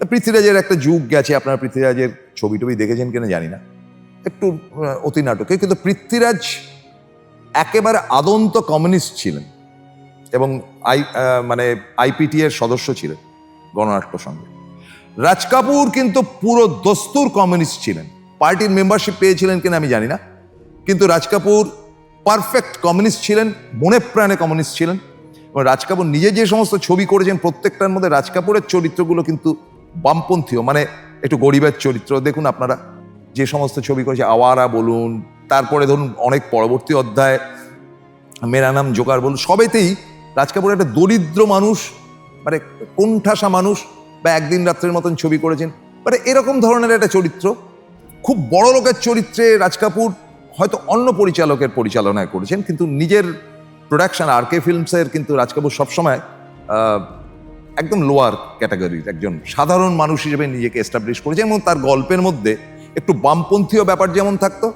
পৃথ্বীরাজের একটা যুগ গেছে, আপনারা পৃথ্বীরাজের ছবি টবি দেখেছেন কিনা জানি না, একটু অতি নাটকে, কিন্তু পৃথ্বীরাজ একেবারে আদন্ত কমিউনিস্ট ছিলেন এবং মানে আইপিটি এর সদস্য ছিলেন গণনাট্য সঙ্গে। রাজ কাপুর কিন্তু পুরো দস্তুর কমিউনিস্ট ছিলেন, পার্টির মেম্বারশিপ পেয়েছিলেন কিনা আমি জানি না, কিন্তু রাজ কাপুর পারফেক্ট কমিউনিস্ট ছিলেন, মনে প্রাণে কমিউনিস্ট ছিলেন। এবং রাজ কাপুর নিজে যে সমস্ত ছবি করেছেন প্রত্যেকটার মধ্যে রাজ কাপুরের চরিত্রগুলো কিন্তু বামপন্থীও, মানে একটু গরিবের চরিত্র। দেখুন আপনারা যে সমস্ত ছবি করেছে, আওয়ারা বলুন, তারপরে ধরুন অনেক পরবর্তী অধ্যায় মেরা নাম জোকার বলুন, সবেতেই রাজ কাপুর একটা দরিদ্র মানুষ, মানে কোণঠাসা মানুষ, বা একদিন রাত্রের মতন ছবি করেছেন, মানে এরকম ধরনের একটা চরিত্র। খুব বড় লোকের চরিত্রে রাজ কাপুর হয়তো অন্য পরিচালকের পরিচালনায় করেছেন, কিন্তু নিজের প্রোডাকশন আরকে ফিল্মসের কিন্তু রাজ কাপুর সবসময় একদম লোয়ার ক্যাটাগরির একজন সাধারণ মানুষ হিসেবে নিজেকে এস্টাবলিশ করেছেন, এবং তার গল্পের মধ্যে একটু বামপন্থীয় ব্যাপার যেমন থাকতো,